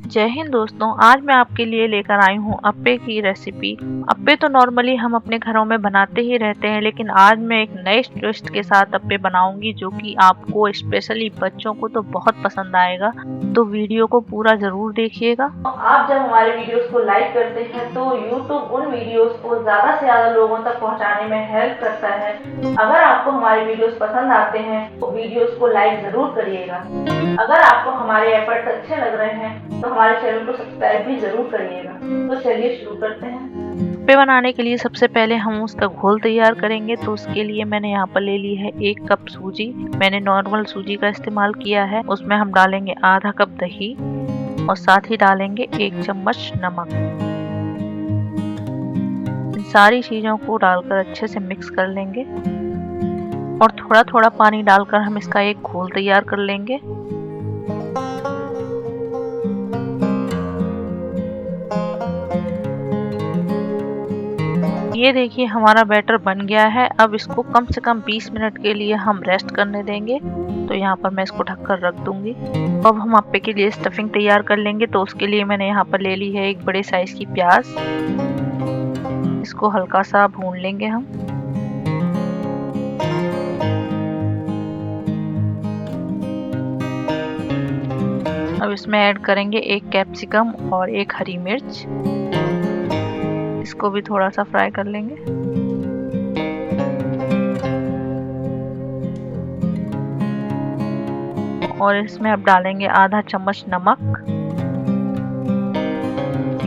जय हिंद दोस्तों, आज मैं आपके लिए लेकर आई हूँ अप्पे की रेसिपी। अप्पे तो नॉर्मली हम अपने घरों में बनाते ही रहते हैं, लेकिन आज मैं एक नए ट्विस्ट के साथ अप्पे बनाऊंगी जो कि आपको स्पेशली बच्चों को तो बहुत पसंद आएगा। तो वीडियो को पूरा जरूर देखिएगा। आप जब हमारे वीडियोस को लाइक करते हैं तो यूट्यूब उन वीडियोस को ज्यादा से ज्यादा लोगों तक पहुँचाने में हेल्प करता है। अगर आपको हमारे वीडियोस पसंद आते हैं तो वीडियोस को लाइक जरूर करिएगा। अगर आपको हमारे एफर्ट्स अच्छे लग रहे हैं तो हमारे चैनल को सब्सक्राइब भी जरूर करिएगा। तो चलिए शुरू करते हैं। अप्पे बनाने के लिए सबसे पहले हम उसका घोल तैयार करेंगे। तो उसके लिए मैंने यहाँ पर ले ली है 1 कप सूजी। मैंने नॉर्मल सूजी का इस्तेमाल किया है। उसमें हम डालेंगे आधा कप दही और साथ ही डालेंगे 1 चम्मच नमक। इन सारी चीजों को डालकर अच्छे से मिक्स कर लेंगे और थोड़ा थोड़ा पानी डालकर हम इसका एक घोल तैयार कर लेंगे। ये देखिए हमारा बैटर बन गया है। अब इसको कम से कम 20 मिनट के लिए हम रेस्ट करने देंगे। तो यहाँ पर मैं इसको ढककर रख दूंगी। अब हम अप्पे के लिए स्टफिंग तैयार कर लेंगे। तो उसके लिए मैंने यहाँ पर ले ली है एक बड़े साइज की प्याज। इसको हल्का सा भून लेंगे हम। अब इसमें ऐड करेंगे 1 कैप्सिकम और 1 हरी मिर्च। इसको भी थोड़ा सा फ्राई कर लेंगे। और इसमें अब डालेंगे आधा चम्मच नमक,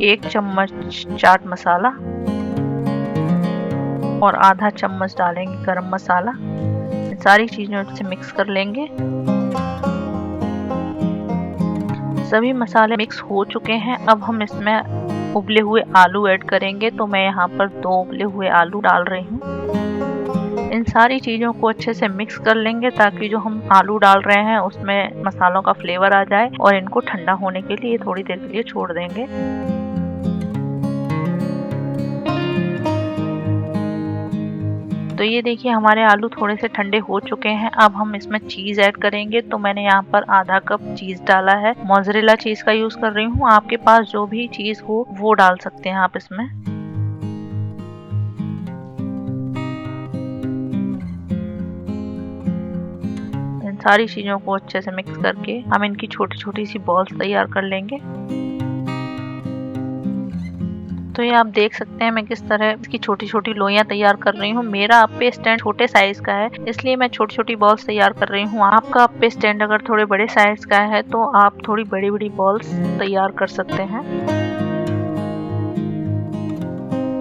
1 चम्मच चाट मसाला और आधा चम्मच डालेंगे गरम मसाला। इन सारी चीजों से मिक्स कर लेंगे। सभी मसाले मिक्स हो चुके हैं। अब हम इसमें उबले हुए आलू ऐड करेंगे। तो मैं यहाँ पर 2 उबले हुए आलू डाल रही हूँ। इन सारी चीजों को अच्छे से मिक्स कर लेंगे ताकि जो हम आलू डाल रहे हैं उसमें मसालों का फ्लेवर आ जाए। और इनको ठंडा होने के लिए थोड़ी देर के लिए छोड़ देंगे। तो ये देखिए हमारे आलू थोड़े से ठंडे हो चुके हैं। अब हम इसमें चीज ऐड करेंगे। तो मैंने यहाँ पर आधा कप चीज डाला है। मोज़रेला चीज का यूज कर रही हूँ। आपके पास जो भी चीज हो वो डाल सकते हैं आप इसमें। इन सारी चीजों को अच्छे से मिक्स करके हम इनकी छोटी छोटी सी बॉल्स तैयार कर लेंगे। तो ये आप देख सकते हैं मैं किस तरह इसकी छोटी छोटी लोइयां तैयार कर रही हूँ। मेरा अप्पे स्टैंड छोटे साइज का है, इसलिए मैं छोटी छोटी बॉल्स तैयार कर रही हूँ। आपका अप्पे स्टैंड अगर थोड़े बड़े साइज का है तो आप थोड़ी बड़ी बड़ी बॉल्स तैयार कर सकते हैं।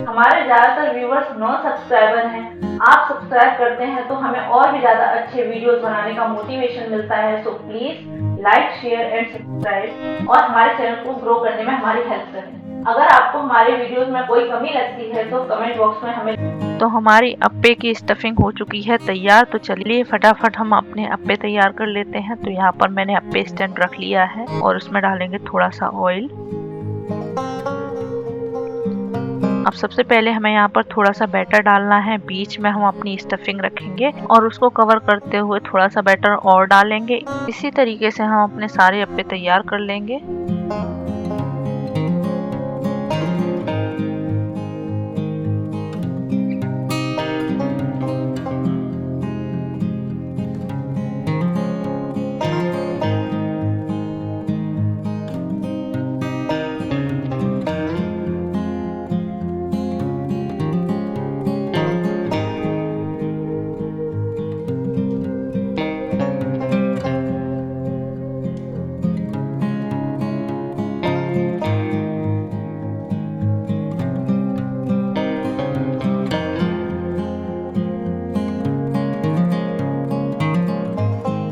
हमारे ज्यादातर व्यूवर्स नॉन सब्सक्राइबर हैं। आप सब्सक्राइब करते हैं तो हमें और भी ज्यादा अच्छे वीडियोस बनाने का मोटिवेशन मिलता है। So please like, share and subscribe और हमारे चैनल को ग्रो करने में हमारी हेल्प करें। अगर आपको हमारे वीडियोस में कोई कमी लगती है तो कमेंट बॉक्स में हमें। तो हमारी अप्पे की स्टफिंग हो चुकी है तैयार। तो चलिए फटाफट हम अपने अप्पे तैयार कर लेते हैं। तो यहाँ पर मैंने अप्पे स्टैंड रख लिया है और उसमें डालेंगे थोड़ा सा ऑयल। अब सबसे पहले हमें यहाँ पर थोड़ा सा बैटर डालना है। बीच में हम अपनी स्टफिंग रखेंगे और उसको कवर करते हुए थोड़ा सा बैटर और डालेंगे। इसी तरीके से हम अपने सारे अप्पे तैयार कर लेंगे।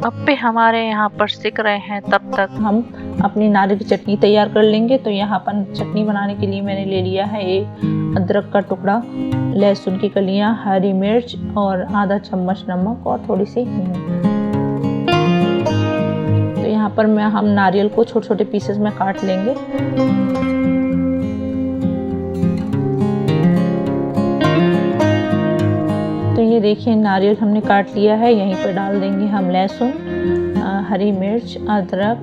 अप्पे हमारे यहाँ पर सिक रहे हैं, तब तक हम अपनी नारियल की चटनी तैयार कर लेंगे। तो यहाँ पर चटनी बनाने के लिए मैंने ले लिया है एक अदरक का टुकड़ा, लहसुन की कलियां, हरी मिर्च और आधा चम्मच नमक और थोड़ी सी हींग। तो यहाँ पर हम नारियल को छोटे छोटे पीसेस में काट लेंगे। तो ये देखिए नारियल हमने काट लिया है। यहीं पर डाल देंगे हम लहसुन, हरी मिर्च, अदरक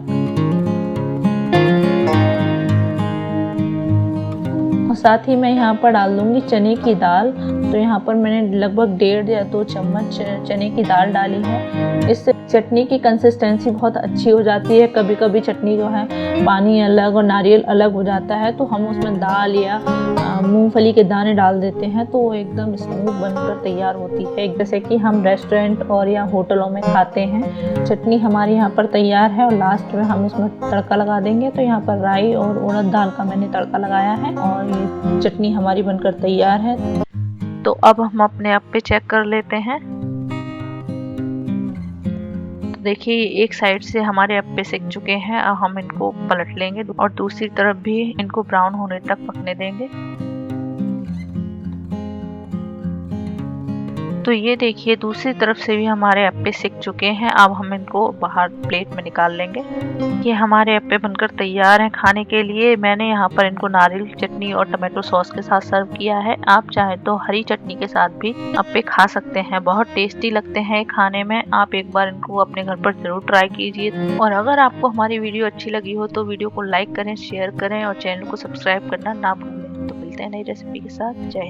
साथ ही मैं यहाँ पर डाल दूँगी चने की दाल। तो यहाँ पर मैंने लगभग 1.5 या 2 चम्मच चने की दाल डाली है। इससे चटनी की कंसिस्टेंसी बहुत अच्छी हो जाती है। कभी कभी चटनी जो है पानी अलग और नारियल अलग हो जाता है, तो हम उसमें दाल या मूंगफली के दाने डाल देते हैं तो वो एकदम स्मूथ बनकर तैयार होती है, जैसे कि हम रेस्टोरेंट और या होटलों में खाते हैं। चटनी हमारी यहाँ पर तैयार है और लास्ट में हम उसमें तड़का लगा देंगे। तो यहाँ पर राई और उड़द दाल का मैंने तड़का लगाया है और ये चटनी हमारी बनकर तैयार है। तो अब हम अपने अप्पे चेक कर लेते हैं। तो देखिए एक साइड से हमारे अप्पे सिक चुके हैं। अब हम इनको पलट लेंगे और दूसरी तरफ भी इनको ब्राउन होने तक पकने देंगे। तो ये देखिए दूसरी तरफ से भी हमारे अप्पे सिक चुके हैं। अब हम इनको बाहर प्लेट में निकाल लेंगे। ये हमारे अप्पे बनकर तैयार हैं खाने के लिए। मैंने यहाँ पर इनको नारियल चटनी और टमाटो सॉस के साथ सर्व किया है। आप चाहे तो हरी चटनी के साथ भी अप्पे खा सकते हैं। बहुत टेस्टी लगते हैं खाने में। आप एक बार इनको अपने घर पर जरूर ट्राई कीजिए। और अगर आपको हमारी वीडियो अच्छी लगी हो तो वीडियो को लाइक करें, शेयर करें और चैनल को सब्सक्राइब करना ना भूलें। तो मिलते हैं नई रेसिपी के साथ। जय हिंद।